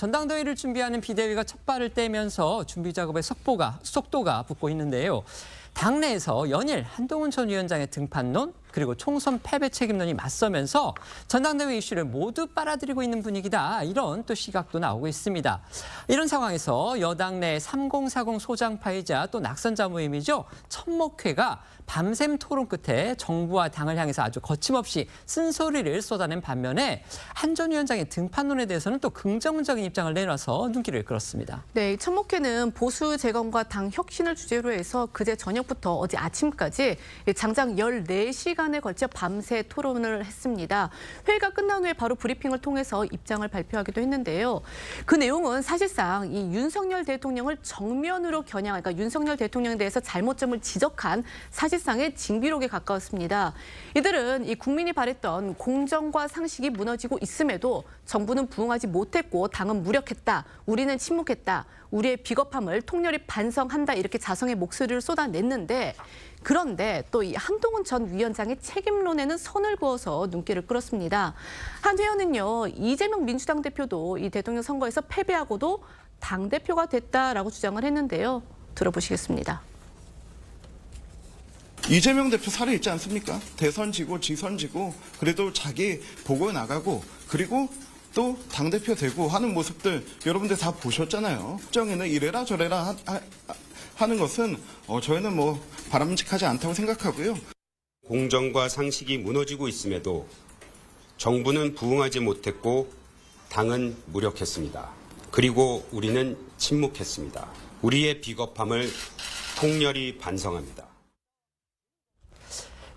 전당대회를 준비하는 비대위가 첫 발을 떼면서 준비 작업의 속도가 붙고 있는데요. 당내에서 연일 한동훈 전 위원장의 등판론 그리고 총선 패배 책임론이 맞서면서 전당대회 이슈를 모두 빨아들이고 있는 분위기다. 이런 또 시각도 나오고 있습니다. 이런 상황에서 여당 내 3040 소장파이자 또 낙선자 모임이죠. 천목회가 밤샘 토론 끝에 정부와 당을 향해서 아주 거침없이 쓴소리를 쏟아낸 반면에 한 전 위원장의 등판론에 대해서는 또 긍정적인 입장을 내놔서 눈길을 끌었습니다. 네, 천목회는 보수 재건과 당 혁신을 주제로 해서 그제 저녁부터 어제 아침까지 장장 14시간에 걸쳐 밤새 토론을 했습니다. 회의가 끝난 후에 바로 브리핑을 통해서 입장을 발표하기도 했는데요. 그 내용은 사실상 이 윤석열 대통령을 정면으로 겨냥한, 그러니까 윤석열 대통령에 대해서 잘못점을 지적한 사실상의 징비록에 가까웠습니다. 이들은 이 국민이 바랬던 공정과 상식이 무너지고 있음에도 정부는 부응하지 못했고 당은 무력했다. 우리는 침묵했다. 우리의 비겁함을 통렬히 반성한다. 이렇게 자성의 목소리를 쏟아냈는데 그런데 또 이 한동훈 전 위원장의 책임론에는 선을 그어서 눈길을 끌었습니다. 한 회원은요, 이재명 민주당 대표도 이 대통령 선거에서 패배하고도 당대표가 됐다라고 주장을 했는데요. 들어보시겠습니다. 이재명 대표 사례 있지 않습니까? 대선 지고 지선 지고 그래도 자기 보고 나가고 그리고 또 당대표 되고 하는 모습들 여러분들 다 보셨잖아요. 정에는 이래라 저래라 하는 것은 저희는 뭐 바람직하지 않다고 생각하고요. 공정과 상식이 무너지고 있음에도 정부는 부응하지 못했고 당은 무력했습니다. 그리고 우리는 침묵했습니다. 우리의 비겁함을 통렬히 반성합니다.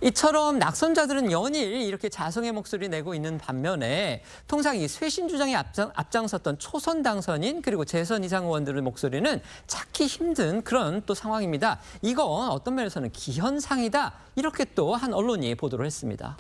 이처럼 낙선자들은 연일 이렇게 자성의 목소리 내고 있는 반면에 통상 이 쇄신 주장에 앞장섰던 초선 당선인 그리고 재선 이상 의원들의 목소리는 찾기 힘든 그런 또 상황입니다. 이건 어떤 면에서는 기현상이다. 이렇게 또 한 언론이 보도를 했습니다.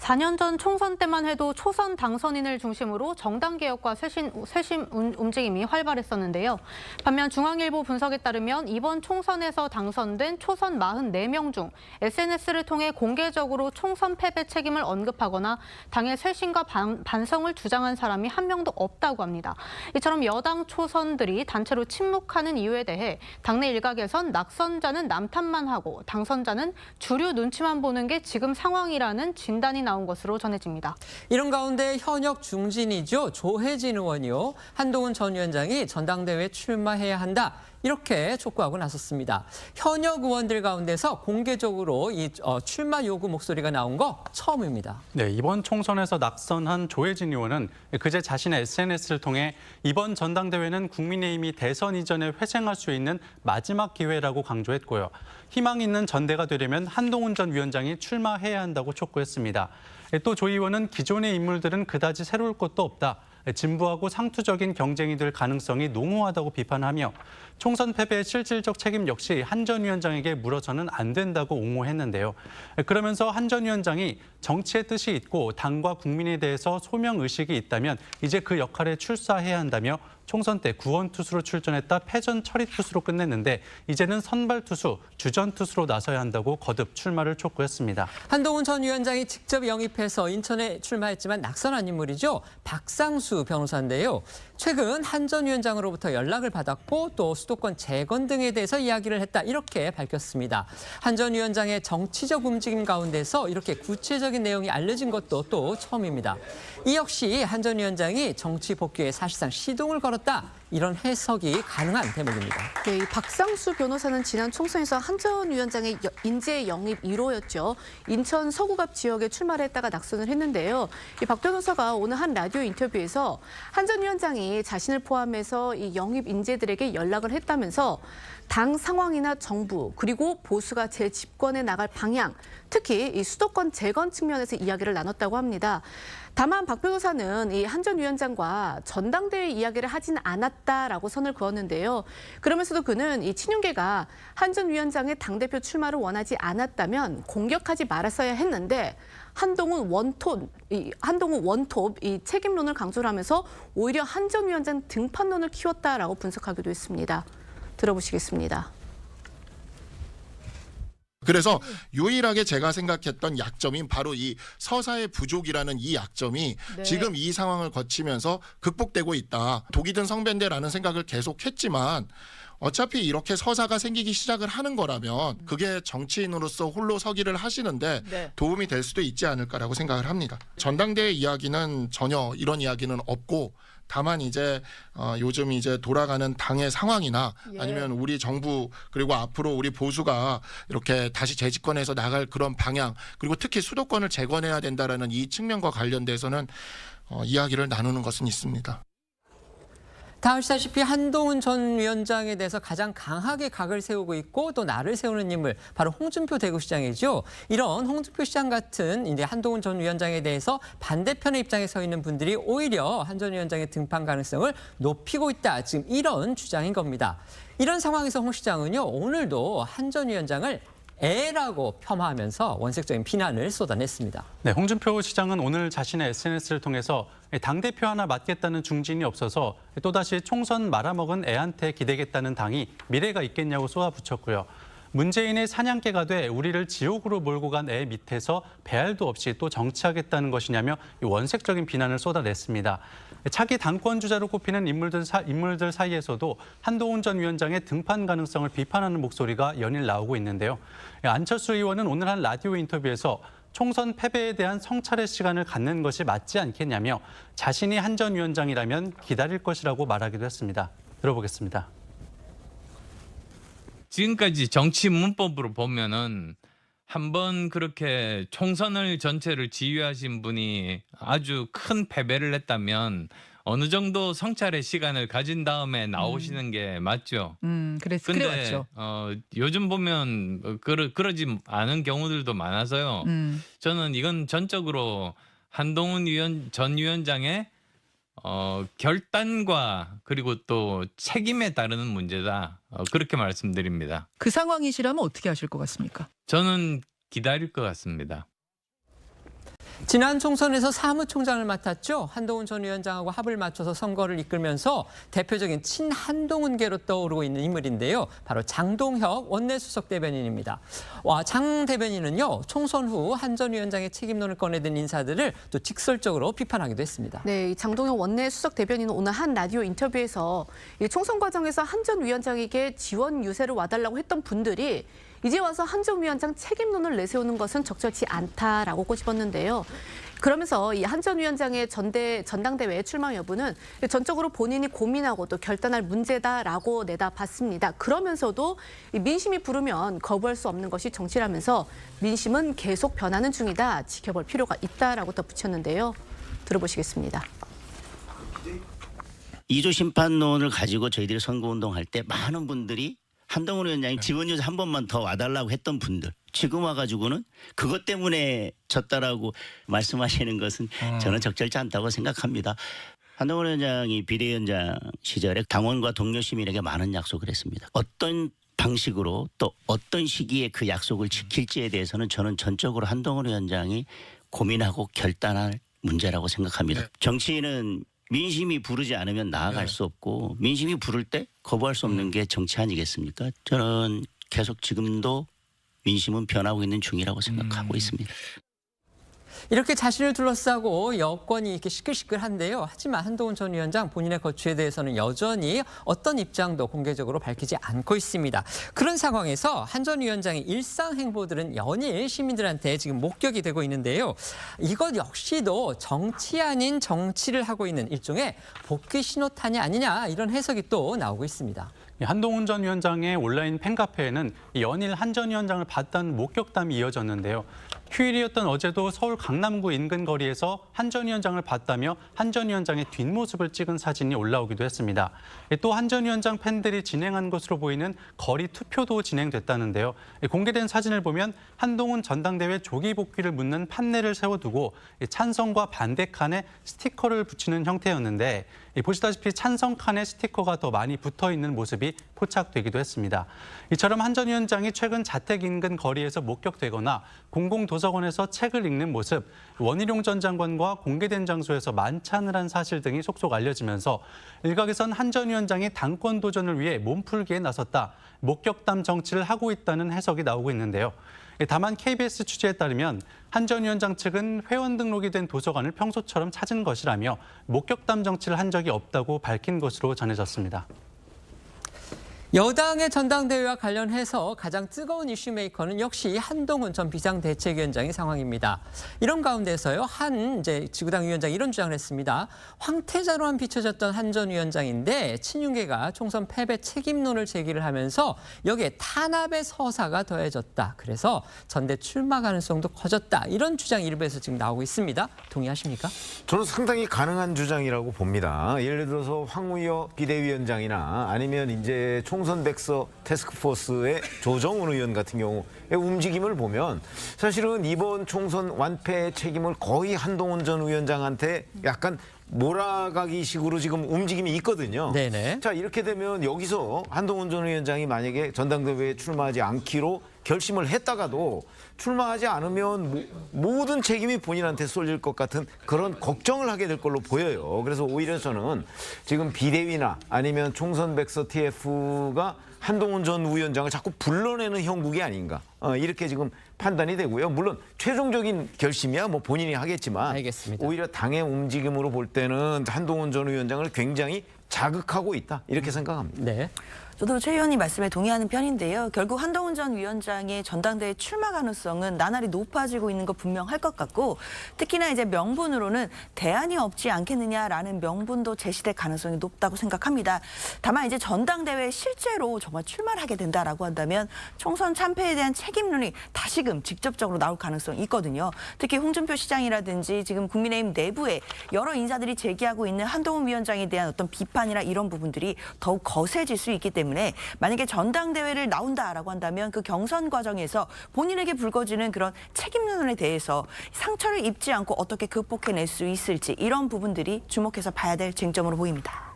4년 전 총선 때만 해도 초선 당선인을 중심으로 정당 개혁과 쇄신 움직임이 활발했었는데요. 반면 중앙일보 분석에 따르면 이번 총선에서 당선된 초선 44명 중 SNS를 통해 공개적으로 총선 패배 책임을 언급하거나 당의 쇄신과 반성을 주장한 사람이 한 명도 없다고 합니다. 이처럼 여당 초선들이 단체로 침묵하는 이유에 대해 당내 일각에선 낙선자는 남탓만 하고 당선자는 주류 눈치만 보는 게 지금 상황이라는 진단이 나온 것으로 전해집니다. 이런 가운데 현역 중진이죠. 조혜진 의원이요. 한동훈 전 위원장이 전당대회에 출마해야 한다. 이렇게 촉구하고 나섰습니다. 현역 의원들 가운데서 공개적으로 이 출마 요구 목소리가 나온 거 처음입니다. 네, 이번 총선에서 낙선한 조혜진 의원은 그제 자신의 SNS를 통해 이번 전당대회는 국민의힘이 대선 이전에 회생할 수 있는 마지막 기회라고 강조했고요. 희망 있는 전대가 되려면 한동훈 전 위원장이 출마해야 한다고 촉구했습니다. 또 조 의원은 기존의 인물들은 그다지 새로울 것도 없다. 진부하고 상투적인 경쟁이 될 가능성이 농후하다고 비판하며 총선 패배의 실질적 책임 역시 한 전 위원장에게 물어서는 안 된다고 옹호했는데요. 그러면서 한 전 위원장이 정치의 뜻이 있고 당과 국민에 대해서 소명의식이 있다면 이제 그 역할에 출사해야 한다며 총선 때 구원투수로 출전했다 패전 처리투수로 끝냈는데 이제는 선발투수, 주전투수로 나서야 한다고 거듭 출마를 촉구했습니다. 한동훈 전 위원장이 직접 영입해서 인천에 출마했지만 낙선한 인물이죠. 박상수 변호사인데요. 최근 한 전 위원장으로부터 연락을 받았고 또 수도권 재건 등에 대해서 이야기를 했다. 이렇게 밝혔습니다. 한 전 위원장의 정치적 움직임 가운데서 이렇게 구체적인 내용이 알려진 것도 또 처음입니다. 이 역시 한 전 위원장이 정치 복귀에 사실상 시동을 걸었다. 이런 해석이 가능한 대목입니다. 네, 이 박상수 변호사는 지난 총선에서 한 전 위원장의 인재 영입 1호였죠. 인천 서구갑 지역에 출마를 했다가 낙선을 했는데요. 이 박 변호사가 오늘 한 라디오 인터뷰에서 한 전 위원장이 자신을 포함해서 이 영입 인재들에게 연락을 했다면서 당 상황이나 정부 그리고 보수가 재집권에 나갈 방향, 특히 이 수도권 재건 측면에서 이야기를 나눴다고 합니다. 다만 박 변호사는 이 한 전 위원장과 전당대회 이야기를 하진 않았다라고 선을 그었는데요. 그러면서도 그는 이 친윤계가 한 전 위원장의 당대표 출마를 원하지 않았다면 공격하지 말았어야 했는데 한동훈 원톱 이 책임론을 강조를 하면서 오히려 한 전 위원장 등판론을 키웠다라고 분석하기도 했습니다. 들어보시겠습니다. 그래서 유일하게 제가 생각했던 약점인 바로 이 서사의 부족이라는 이 약점이 네. 지금 이 상황을 거치면서 극복되고 있다. 독이 든 성배인데라는 생각을 계속했지만 어차피 이렇게 서사가 생기기 시작을 하는 거라면 그게 정치인으로서 홀로 서기를 하시는데 네. 도움이 될 수도 있지 않을까라고 생각을 합니다. 전당대회 이야기는 전혀 이런 이야기는 없고 다만 이제 요즘 이제 돌아가는 당의 상황이나 예. 아니면 우리 정부 그리고 앞으로 우리 보수가 이렇게 다시 재집권해서 나갈 그런 방향 그리고 특히 수도권을 재건해야 된다라는 이 측면과 관련돼서는 이야기를 나누는 것은 있습니다. 다 아시다시피 한동훈 전 위원장에 대해서 가장 강하게 각을 세우고 있고 또 날을 세우는 인물 바로 홍준표 대구시장이죠. 이런 홍준표 시장 같은 이제 한동훈 전 위원장에 대해서 반대편의 입장에 서 있는 분들이 오히려 한 전 위원장의 등판 가능성을 높이고 있다. 지금 이런 주장인 겁니다. 이런 상황에서 홍 시장은요 오늘도 한 전 위원장을 애라고 폄하하면서 원색적인 비난을 쏟아냈습니다. 네, 홍준표 시장은 오늘 자신의 SNS를 통해서 당대표 하나 맡겠다는 중진이 없어서 또다시 총선 말아먹은 애한테 기대겠다는 당이 미래가 있겠냐고 쏘아붙였고요. 문재인의 사냥개가 돼 우리를 지옥으로 몰고 간 애 밑에서 배알도 없이 또 정치하겠다는 것이냐며 원색적인 비난을 쏟아냈습니다. 차기 당권 주자로 꼽히는 인물들 사이에서도 한동훈 전 위원장의 등판 가능성을 비판하는 목소리가 연일 나오고 있는데요. 안철수 의원은 오늘 한 라디오 인터뷰에서 총선 패배에 대한 성찰의 시간을 갖는 것이 맞지 않겠냐며 자신이 한 전 위원장이라면 기다릴 것이라고 말하기도 했습니다. 들어보겠습니다. 지금까지 정치 문법으로 보면은 한번 그렇게 총선을 전체를 지휘하신 분이 아주 큰 패배를 했다면 어느 정도 성찰의 시간을 가진 다음에 나오시는 게 맞죠. 근데 그래왔죠. 요즘 보면 그러지 않은 경우들도 많아서요. 저는 이건 전적으로 한동훈 전 위원장의 결단과 그리고 또 책임에 따르는 문제다. 그렇게 말씀드립니다. 그 상황이시라면 어떻게 하실 것 같습니까? 저는 기다릴 것 같습니다. 지난 총선에서 사무총장을 맡았죠. 한동훈 전 위원장하고 합을 맞춰서 선거를 이끌면서 대표적인 친한동훈계로 떠오르고 있는 인물인데요. 바로 장동혁 원내수석 대변인입니다. 장 대변인은요. 총선 후 한 전 위원장의 책임론을 꺼내든 인사들을 또 직설적으로 비판하기도 했습니다. 네, 이 장동영 원내수석 대변인은 오늘 한 라디오 인터뷰에서 이 총선 과정에서 한 전 위원장에게 지원 유세를 와달라고 했던 분들이 이제 와서 한 전 위원장 책임론을 내세우는 것은 적절치 않다라고 꼬집었는데요. 그러면서 이 한 전 위원장의 전당대회 출마 여부는 전적으로 본인이 고민하고 또 결단할 문제다라고 내다봤습니다. 그러면서도 이 민심이 부르면 거부할 수 없는 것이 정치라면서 민심은 계속 변하는 중이다. 지켜볼 필요가 있다라고 덧붙였는데요. 들어보시겠습니다. 2조 심판론을 가지고 저희들이 선거운동할 때 많은 분들이 한동훈 위원장이 지원 유세 한 번만 더 와달라고 했던 분들 지금 와가지고는 그것 때문에 졌다라고 말씀하시는 것은 저는 적절치 않다고 생각합니다. 한동훈 위원장이 비대위원장 시절에 당원과 동료 시민에게 많은 약속을 했습니다. 어떤 방식으로 또 어떤 시기에 그 약속을 지킬지에 대해서는 저는 전적으로 한동훈 위원장이 고민하고 결단할 문제라고 생각합니다. 정치인은 민심이 부르지 않으면 나아갈 수 없고 민심이 부를 때 거부할 수 없는 게 정치 아니겠습니까? 저는 계속 지금도 민심은 변하고 있는 중이라고 생각하고 있습니다. 이렇게 자신을 둘러싸고 여권이 이렇게 시끌시끌한데요. 하지만 한동훈 전 위원장 본인의 거취에 대해서는 여전히 어떤 입장도 공개적으로 밝히지 않고 있습니다. 그런 상황에서 한 전 위원장의 일상 행보들은 연일 시민들한테 지금 목격이 되고 있는데요. 이것 역시도 정치 아닌 정치를 하고 있는 일종의 복귀 신호탄이 아니냐 이런 해석이 또 나오고 있습니다. 한동훈 전 위원장의 온라인 팬카페에는 연일 한 전 위원장을 봤다는 목격담이 이어졌는데요. 휴일이었던 어제도 서울 강남구 인근 거리에서 한 전 위원장을 봤다며 한 전 위원장의 뒷모습을 찍은 사진이 올라오기도 했습니다. 또 한 전 위원장 팬들이 진행한 것으로 보이는 거리 투표도 진행됐다는데요. 공개된 사진을 보면 한동훈 전당대회 조기 복귀를 묻는 판넬을 세워두고 찬성과 반대 칸에 스티커를 붙이는 형태였는데 보시다시피 찬성 칸에 스티커가 더 많이 붙어 있는 모습이 포착되기도 했습니다. 이처럼 한 전 위원장이 최근 자택 인근 거리에서 목격되거나 공공도서 도서관에서 책을 읽는 모습, 원희룡 전 장관과 공개된 장소에서 만찬을 한 사실 등이 속속 알려지면서 일각에선 한 전 위원장이 당권 도전을 위해 몸풀기에 나섰다, 목격담 정치를 하고 있다는 해석이 나오고 있는데요. 다만 KBS 취재에 따르면 한 전 위원장 측은 회원 등록이 된 도서관을 평소처럼 찾은 것이라며 목격담 정치를 한 적이 없다고 밝힌 것으로 전해졌습니다. 여당의 전당대회와 관련해서 가장 뜨거운 이슈 메이커는 역시 한동훈 전 비상대책위원장의 상황입니다. 이런 가운데서요, 지구당 위원장이 이런 주장을 했습니다. 황태자로만 비춰졌던 한 전 위원장인데 친윤계가 총선 패배 책임론을 제기를 하면서 여기에 탄압의 서사가 더해졌다. 그래서 전대 출마 가능성도 커졌다. 이런 주장이 일부에서 지금 나오고 있습니다. 동의하십니까? 저는 상당히 가능한 주장이라고 봅니다. 예를 들어서 황우여 비대위원장이나 아니면 이제 총선 백서 태스크포스의 조정훈 의원 같은 경우의 움직임을 보면 사실은 이번 총선 완패 책임을 거의 한동훈 전 위원장한테 약간 몰아가기 식으로 지금 움직임이 있거든요. 네네. 자, 이렇게 되면 여기서 한동훈 전 위원장이 만약에 전당대회에 출마하지 않기로 결심을 했다가도 출마하지 않으면 모든 책임이 본인한테 쏠릴 것 같은 그런 걱정을 하게 될 걸로 보여요. 그래서 오히려 저는 지금 비대위나 아니면 총선 백서 TF가 한동훈 전 위원장을 자꾸 불러내는 형국이 아닌가, 이렇게 지금 판단이 되고요. 물론 최종적인 결심이야 뭐 본인이 하겠지만 알겠습니다. 오히려 당의 움직임으로 볼 때는 한동훈 전 위원장을 굉장히 자극하고 있다, 이렇게 생각합니다. 네. 저도 최 의원님 말씀에 동의하는 편인데요. 결국 한동훈 전 위원장의 전당대회 출마 가능성은 나날이 높아지고 있는 거 분명할 것 같고, 특히나 이제 명분으로는 대안이 없지 않겠느냐라는 명분도 제시될 가능성이 높다고 생각합니다. 다만 이제 전당대회에 실제로 정말 출마를 하게 된다라고 한다면 총선 참패에 대한 책임론이 다시금 직접적으로 나올 가능성이 있거든요. 특히 홍준표 시장이라든지 지금 국민의힘 내부에 여러 인사들이 제기하고 있는 한동훈 위원장에 대한 어떤 비판이나 이런 부분들이 더욱 거세질 수 있기 때문에 만약에 전당대회를 나온다라고 한다면 그 경선 과정에서 본인에게 불거지는 그런 책임론에 대해서 상처를 입지 않고 어떻게 극복해낼 수 있을지, 이런 부분들이 주목해서 봐야 될 쟁점으로 보입니다.